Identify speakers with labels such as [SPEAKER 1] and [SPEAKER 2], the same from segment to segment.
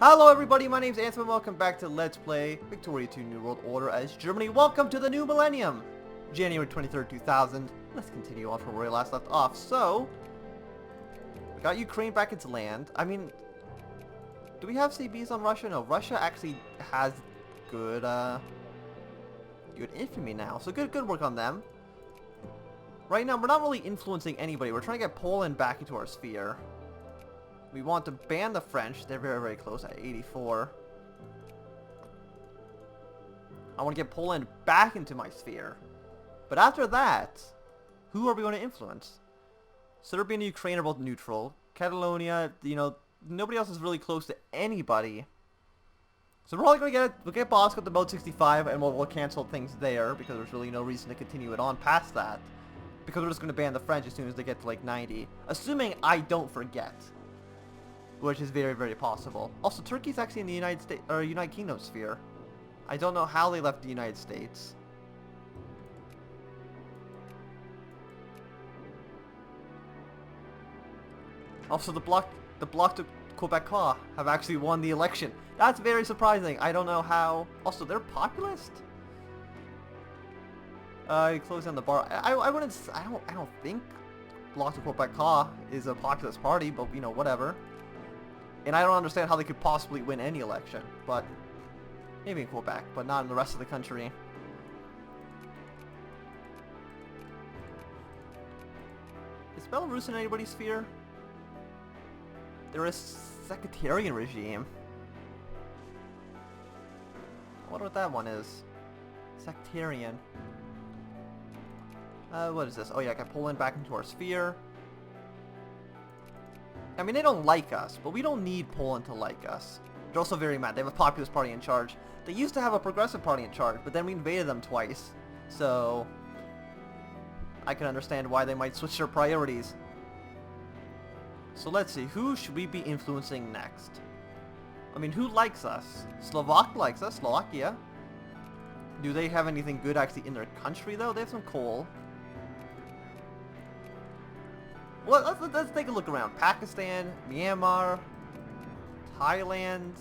[SPEAKER 1] Hello everybody, my name's Anthony and welcome back to Let's Play Victoria 2 New World Order as Germany. Welcome to the new millennium! January 23rd, 2000. Let's continue on from where we last left off. So, we got Ukraine back into land. I mean, do we have CBs on Russia? No, Russia actually has good, good infantry now. So good work on them. Right now, we're not really influencing anybody. We're trying to get Poland back into our sphere. We want to ban the French. They're very, very close at 84. I want to get Poland back into my sphere. But after that, who are we going to influence? Serbia and Ukraine are both neutral. Catalonia, you know, nobody else is really close to anybody. So we're probably going to get Moscow at the mode 65 and we'll cancel things there because there's really no reason to continue it on past that. Because we're just going to ban the French as soon as they get to like 90. Assuming I don't forget. Which is very, very possible. Also, Turkey's actually in the United States or United Kingdom sphere. I don't know how they left the United States. Also, the bloc to Quebecois have actually won the election. That's very surprising. I don't know how. Also, they're populist. Close down the bar. I wouldn't. I don't think bloc to Quebecois is a populist party, but you know, whatever. And I don't understand how they could possibly win any election, but maybe in Quebec, but not in the rest of the country. Is Belarus in anybody's sphere? They're a sectarian regime. I wonder what that one is. Sectarian. What is this? Oh yeah, I got Poland back into our sphere. I mean, they don't like us, but we don't need Poland to like us. They're also very mad. They have a populist party in charge. They used to have a progressive party in charge, but then we invaded them twice. So, I can understand why they might switch their priorities. So let's see, who should we be influencing next? I mean, who likes us? Slovak likes us, Slovakia. Do they have anything good actually in their country, though? They have some coal. Well, let's take a look around. Pakistan, Myanmar, Thailand.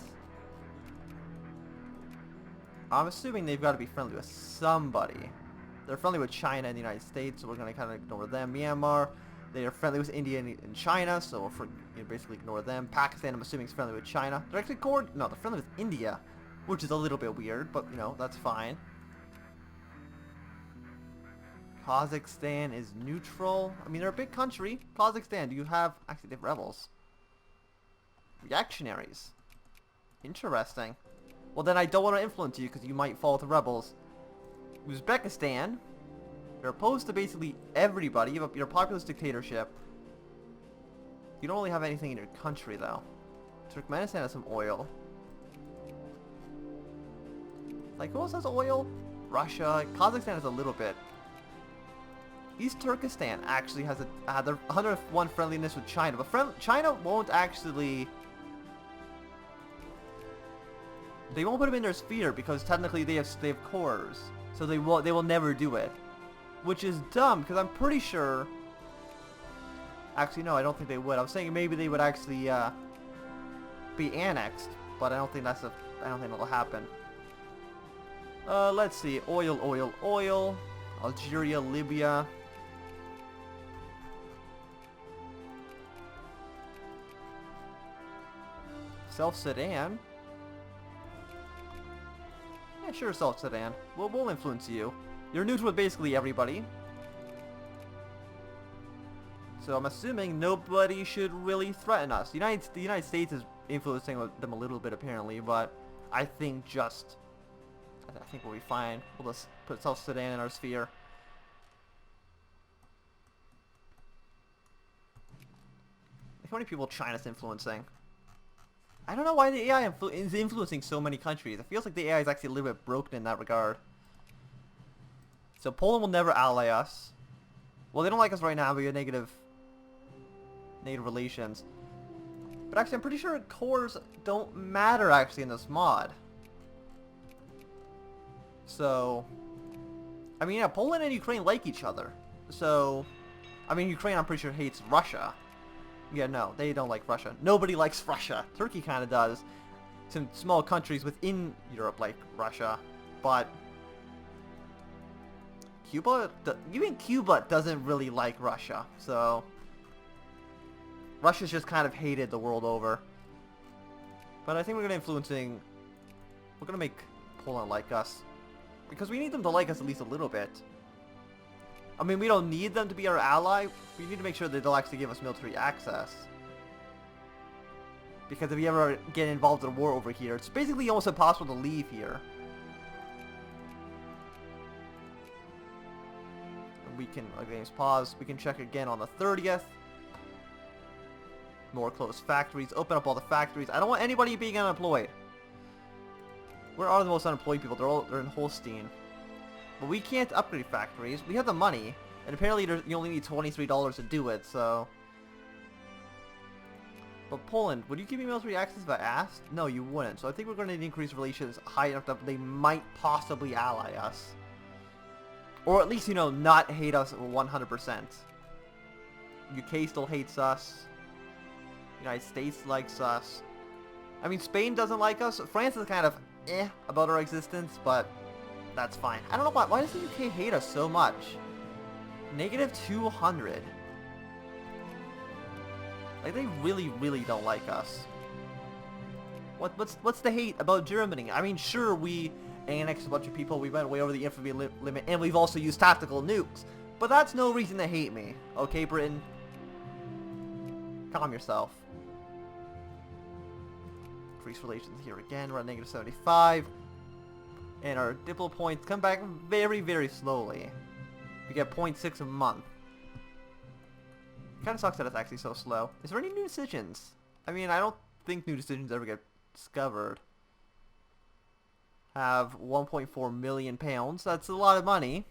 [SPEAKER 1] I'm assuming they've got to be friendly with somebody. They're friendly with China and the United States, so we're going to kind of ignore them. Myanmar, they are friendly with India and China, so we'll basically ignore them. Pakistan, I'm assuming, is friendly with China. They're actually no, they're friendly with India, which is a little bit weird, but, you know, that's fine. Kazakhstan is neutral. I mean, they're a big country. Kazakhstan, do you have... Actually, they have rebels. Reactionaries. Interesting. Well, then I don't want to influence you because you might fall with the rebels. Uzbekistan. You're opposed to basically everybody. You're a populist dictatorship. You don't really have anything in your country, though. Turkmenistan has some oil. Like, who else has oil? Russia. Kazakhstan has a little bit. East Turkestan actually has their 101 friendliness with China, but China won't actually. They won't put them in their sphere because technically they have cores, so they will never do it, which is dumb because I'm pretty sure. Actually, no, I don't think they would. I was saying maybe they would actually be annexed, but I don't think I don't think that'll happen. Let's see, oil. Algeria, Libya. South Sudan? Yeah, sure, South Sudan. We'll influence you. You're neutral with basically everybody. So I'm assuming nobody should really threaten us. The United States is influencing them a little bit apparently, but I think we'll be fine. We'll just put South Sudan in our sphere. How many people China's influencing? I don't know why the AI is influencing so many countries. It feels like the AI is actually a little bit broken in that regard. So Poland will never ally us. Well, they don't like us right now, but we have negative relations. But actually, I'm pretty sure cores don't matter actually in this mod. So, I mean, yeah, Poland and Ukraine like each other. So, I mean, Ukraine, I'm pretty sure, hates Russia. Yeah, no, they don't like Russia. Nobody likes Russia. Turkey kind of does. some small countries within Europe like Russia, but even Cuba doesn't really like Russia, so Russia's just kind of hated the world over. But I think we're gonna make Poland like us, because we need them to like us at least a little bit. I mean, we don't need them to be our ally. We need to make sure that they'll actually give us military access. Because if you ever get involved in a war over here, it's basically almost impossible to leave here. We can, game's pause. We can check again on the 30th. More closed factories. Open up all the factories. I don't want anybody being unemployed. Where are the most unemployed people? They're in Holstein. But we can't upgrade factories. We have the money, and apparently you only need $23 to do it. So, but Poland, would you give me military access if I asked? No, you wouldn't. So I think we're going to increase relations high enough that they might possibly ally us. Or at least, not hate us 100%. UK still hates us. United States likes us. I mean, Spain doesn't like us. France is kind of about our existence, but that's fine. I don't know why does the UK hate us so much? -200. Like, they really, really don't like us. What's the hate about Germany? I mean, sure, we annexed a bunch of people, we went way over the infamy limit, and we've also used tactical nukes. But that's no reason to hate me. Okay, Britain? Calm yourself. Increase relations here again, we're at -75. And our Diplo points come back very, very slowly. We get 0.6 a month. Kinda sucks that it's actually so slow. Is there any new decisions? I mean, I don't think new decisions ever get discovered. Have 1.4 million pounds. That's a lot of money.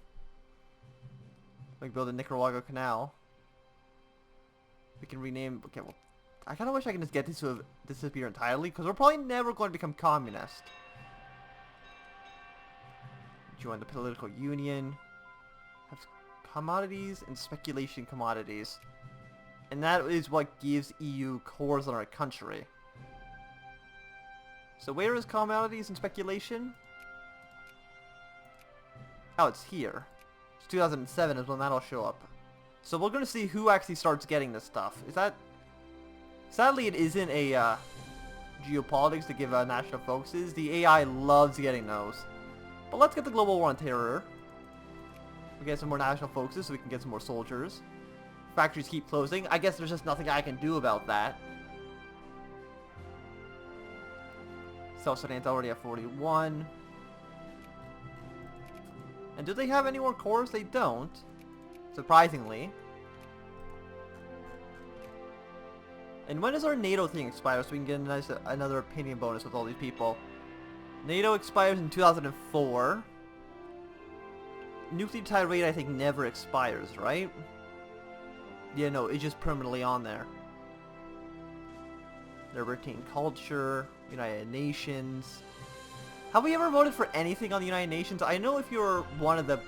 [SPEAKER 1] We can build a Nicaragua canal. We can rename... Okay, well, I kind of wish I can just get this to disappear entirely, because we're probably never going to become communist. Join the political union. Have commodities and speculation commodities. And that is what gives EU cores on our country. So where is commodities and speculation? Oh, it's here. It's 2007 is when that'll show up. So we're going to see who actually starts getting this stuff. Is that... Sadly, it isn't a geopolitics to give national focuses. The AI loves getting those. But let's get the global war on terror. We get some more national focuses so we can get some more soldiers. Factories keep closing. I guess there's just nothing I can do about that. South Sudan's already at 41. And do they have any more cores? They don't. Surprisingly. And when does our NATO thing expire so we can get another opinion bonus with all these people? NATO expires in 2004. Nucleotide rate, I think, never expires, right? Yeah, no, it's just permanently on there. Libertine culture, United Nations. Have we ever voted for anything on the United Nations? I know if you're one of the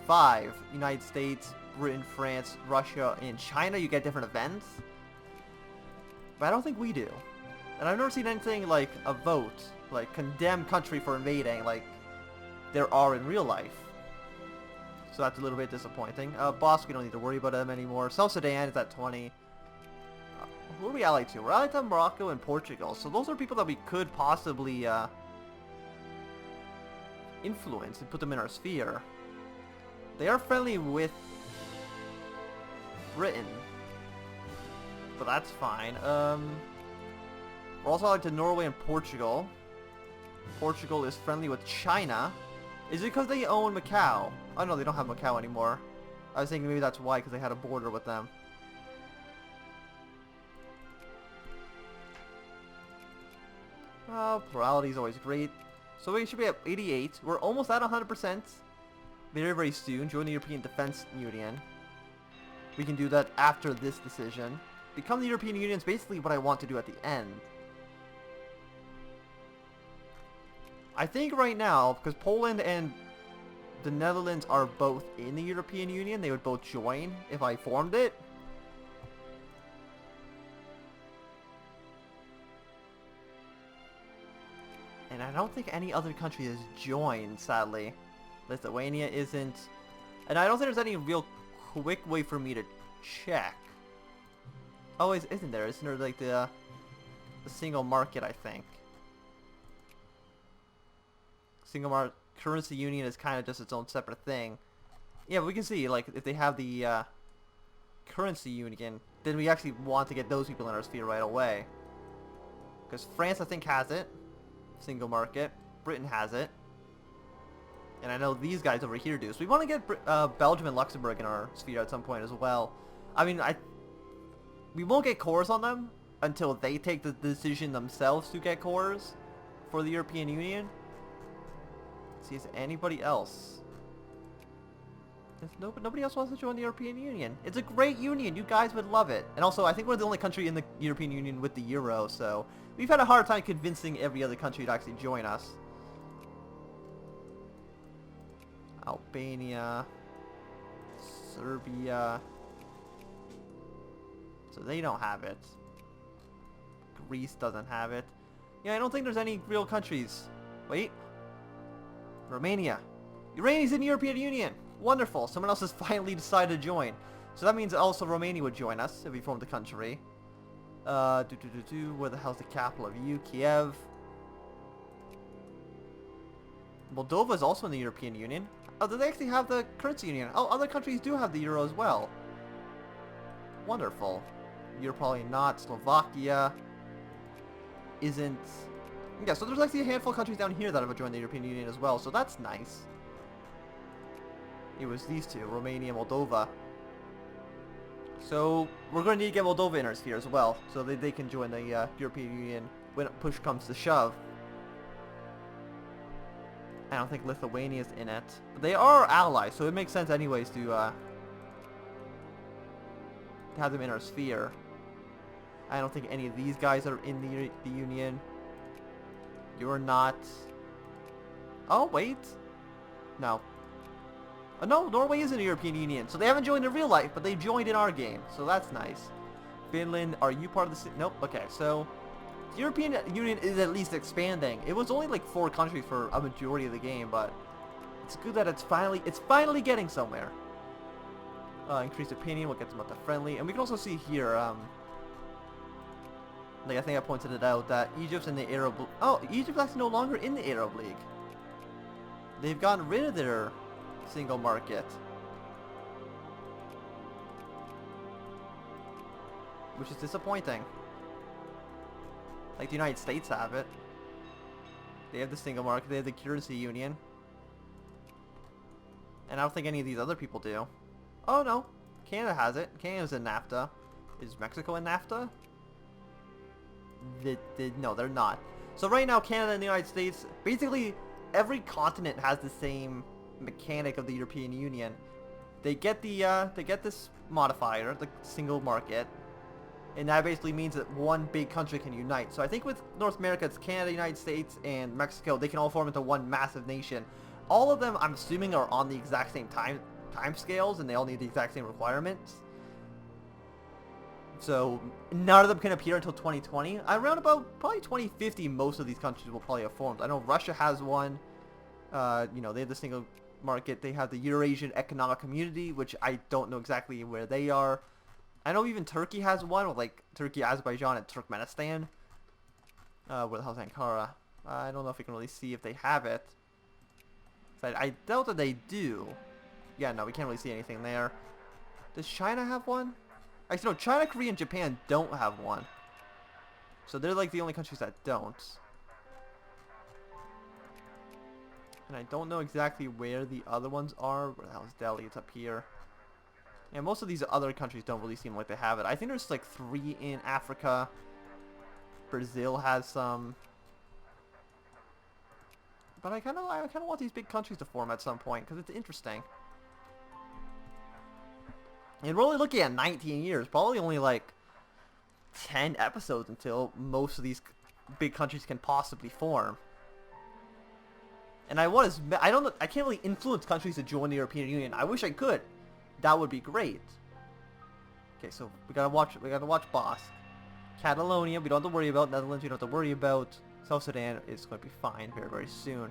[SPEAKER 1] five, United States, Britain, France, Russia, and China, you get different events. But I don't think we do. And I've never seen anything like a vote, like condemn country for invading, like there are in real life. So that's a little bit disappointing. Boss, we don't need to worry about them anymore. South Sudan is at 20. Who are we allied to? We're allied to Morocco and Portugal. So those are people that we could possibly influence and put them in our sphere. They are friendly with Britain. So that's fine. We're also allied to Norway and Portugal. Portugal is friendly with China. Is it because they own Macau? Oh no, they don't have Macau anymore. I was thinking maybe that's why, because they had a border with them. Plurality is always great. So we should be at 88. We're almost at 100%. Very, very soon. Join the European Defense Union. We can do that after this decision. Become the European Union is basically what I want to do at the end. I think right now, because Poland and the Netherlands are both in the European Union, they would both join if I formed it. And I don't think any other country has joined, sadly. Lithuania isn't. And I don't think there's any real quick way for me to check. Oh, isn't there? Isn't there like the single market, I think? Currency union is kind of just its own separate thing. Yeah, but we can see, like, if they have the currency union, then we actually want to get those people in our sphere right away. Because France, I think, has it. Single market. Britain has it. And I know these guys over here do. So we want to get Belgium and Luxembourg in our sphere at some point as well. I mean, we won't get cores on them until they take the decision themselves to get cores for the European Union. Let's see, is anybody else? Nobody else wants to join the European Union. It's a great union. You guys would love it. And also, I think we're the only country in the European Union with the euro, so we've had a hard time convincing every other country to actually join us. Albania, Serbia. So they don't have it. Greece doesn't have it. Yeah, I don't think there's any real countries. Wait. Romania. Romania's in the European Union. Wonderful. Someone else has finally decided to join. So that means also Romania would join us if we formed a country. Where the hell's the capital of you? Kiev. Moldova is also in the European Union. Oh, do they actually have the currency union? Oh, other countries do have the euro as well. Wonderful. You're probably not. Slovakia isn't. Yeah, so there's actually a handful of countries down here that have joined the European Union as well, so that's nice. It was these two, Romania, Moldova. So we're going to need to get Moldova in our sphere as well, so they can join the European Union when push comes to shove. I don't think Lithuania's in it. But they are allies, so it makes sense anyways to have them in our sphere. I don't think any of these guys are in the Union. You're not. Oh, wait. No. Oh, no, Norway is in the European Union, so they haven't joined in real life, but they joined in our game, so that's nice. Finland, are you part of the... Nope, okay, so... The European Union is at least expanding. It was only like 4 countries for a majority of the game, but... It's good that it's finally getting somewhere. Increased opinion, we'll get them up to friendly, and we can also see here, like I think I pointed it out, that Egypt's in the Arab... Oh, Egypt's actually no longer in the Arab League. They've gotten rid of their single market. Which is disappointing. Like the United States have it. They have the single market, they have the currency union. And I don't think any of these other people do. Oh no, Canada has it. Canada's in NAFTA. Is Mexico in NAFTA? No, they're not. So right now, Canada and the United States, basically every continent has the same mechanic of the European Union. They get this modifier, the single market, and that basically means that one big country can unite. So I think with North America, it's Canada, United States, and Mexico. They can all form into one massive nation. All of them, I'm assuming, are on the exact same time scales, and they all need the exact same requirements. So none of them can appear until 2020. Around about probably 2050, most of these countries will probably have formed. I know Russia has one. You know, they have the single market. They have the Eurasian Economic Community, which I don't know exactly where they are. I know even Turkey has one, with like Turkey, Azerbaijan, and Turkmenistan. Where the hell's Ankara? I don't know if we can really see if they have it. But I doubt that they do. Yeah, no, we can't really see anything there. Does China have one? Actually, no, China, Korea, and Japan don't have one. So they're like the only countries that don't. And I don't know exactly where the other ones are. Where the hell is Delhi? It's up here. And most of these other countries don't really seem like they have it. I think there's like 3 in Africa. Brazil has some. But I kind of want these big countries to form at some point because it's interesting. And we're only looking at 19 years, probably only like 10 episodes until most of these big countries can possibly form. And I can't really influence countries to join the European Union. I wish I could. That would be great. Okay, so we gotta watch Boss. Catalonia, we don't have to worry about. Netherlands, we don't have to worry about. South Sudan is going to be fine very, very soon.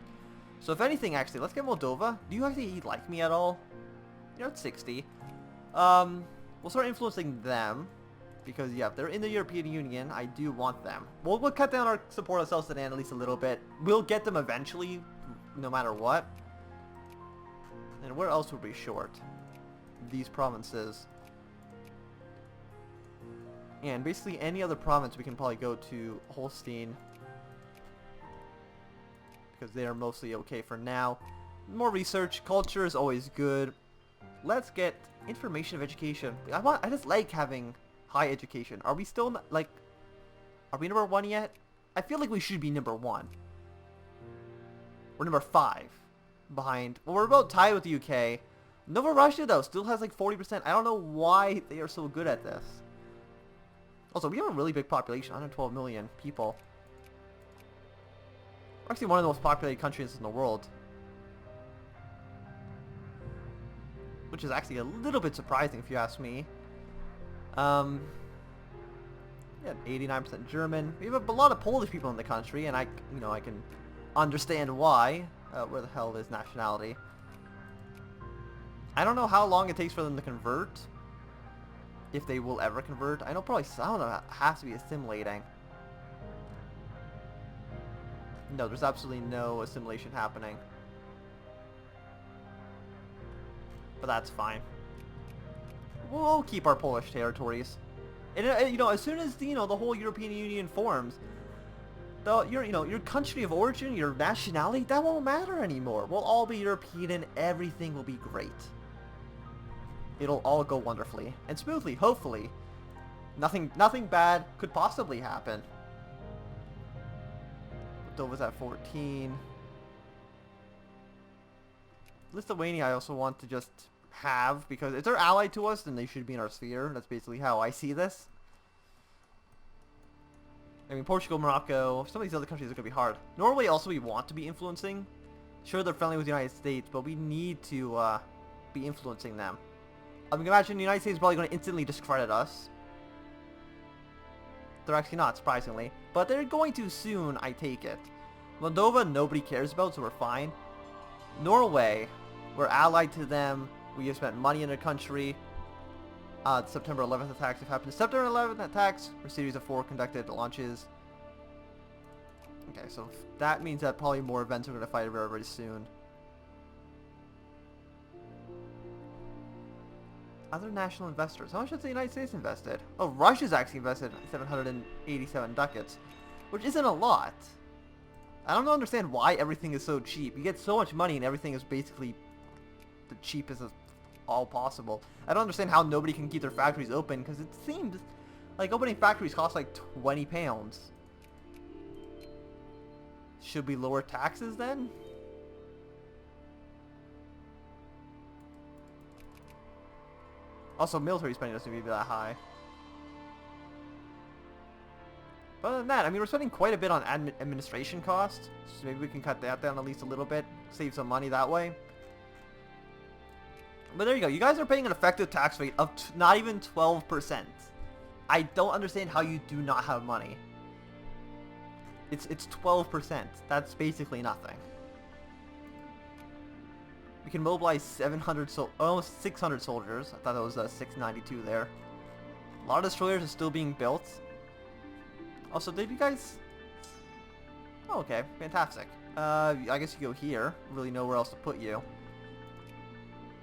[SPEAKER 1] So if anything, actually, let's get Moldova. Do you actually like me at all? You're at 60. We'll start influencing them. Because, yeah, if they're in the European Union, I do want them. We'll cut down our support of South Sudan at least a little bit. We'll get them eventually, no matter what. And where else would we short? These provinces. And basically any other province we can probably go to Holstein. Because they are mostly okay for now. More research. Culture is always good. Let's get information of education. I just like having high education. Are we still not, like, are we number 1 yet? I feel like we should be number 1. We're number 5 behind. Well, we're about tied with the UK. Nova Russia, though, still has like 40%. I don't know why they are so good at this. Also, we have a really big population, 112 million people. We're actually one of the most populated countries in the world. Which is actually a little bit surprising if you ask me. Yeah, 89% German. We have a lot of Polish people in the country, and I can understand why. Where the hell is nationality? I don't know how long it takes for them to convert. If they will ever convert. I know probably some of them have to be assimilating. No, there's absolutely no assimilation happening. But that's fine. We'll keep our Polish territories. And as soon as the whole European Union forms, your country of origin, your nationality, that won't matter anymore. We'll all be European and everything will be great. It'll all go wonderfully and smoothly, hopefully. Nothing bad could possibly happen. Moldova's at 14. Lithuania I also want to just have, because if they're allied to us, then they should be in our sphere. That's basically how I see this. I mean, Portugal, Morocco, some of these other countries are going to be hard. Norway also we want to be influencing. Sure, they're friendly with the United States, but we need to be influencing them. I mean, imagine the United States is probably going to instantly discredit us. They're actually not, surprisingly. But they're going to soon, I take it. Moldova, nobody cares about, so we're fine. Norway, we're allied to them. We have spent money in their country. The September 11th attacks have happened. September 11th attacks were a series of 4 conducted launches. Okay, so that means that probably more events are going to fight very, very soon. Other national investors. How much has the United States invested? Oh, Russia's actually invested 787 ducats, which isn't a lot. I don't understand why everything is so cheap. You get so much money and everything is basically the cheapest as all possible. I don't understand how nobody can keep their factories open, because it seems like opening factories cost like 20 pounds. Should we lower taxes then? Also, military spending doesn't seem to be that high. But other than that, I mean, we're spending quite a bit on administration costs, so maybe we can cut that down at least a little bit, save some money that way. But there you go. You guys are paying an effective tax rate of not even 12%. I don't understand how you do not have money. It's 12%. That's basically nothing. We can mobilize 700 almost 600 soldiers. I thought that was 692 there. A lot of destroyers are still being built. Also, did you guys... Oh, okay. Fantastic. I guess you go here. Really know where else to put you.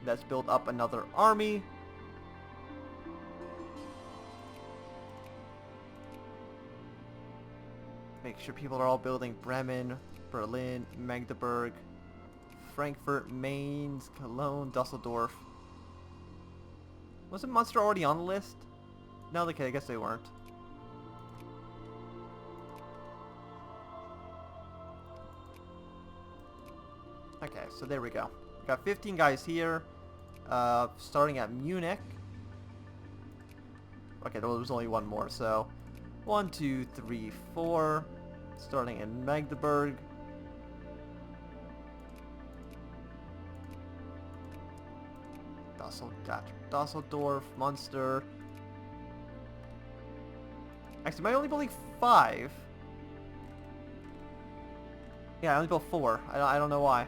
[SPEAKER 1] Let's build up another army. Make sure people are all building Bremen, Berlin, Magdeburg, Frankfurt, Mainz, Cologne, Dusseldorf. Wasn't Munster already on the list? No, okay, I guess they weren't. Okay, so there we go. We got 15 guys here, starting at Munich. Okay, there was only one more, so 1, 2, 3, 4, starting in Magdeburg. Dusseldorf, Munster. Actually, am I only building 5? Yeah, I only built 4. I don't know why.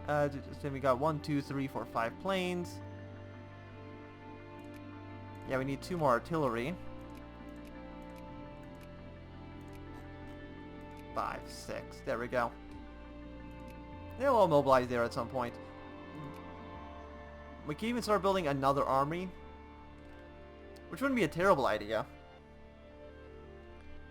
[SPEAKER 1] Then we got 1, 2, 3, 4, 5 planes. Yeah, we need 2 more artillery. 5, 6. There we go. They'll all mobilize there at some point. We can even start building another army, which wouldn't be a terrible idea.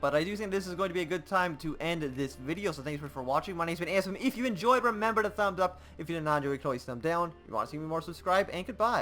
[SPEAKER 1] But I do think this is going to be a good time to end this video, so thanks for watching. My name's been Aspen. If you enjoyed, remember to thumbs up. If you did not enjoy, you can always thumb down. If you want to see me more, subscribe, and goodbye.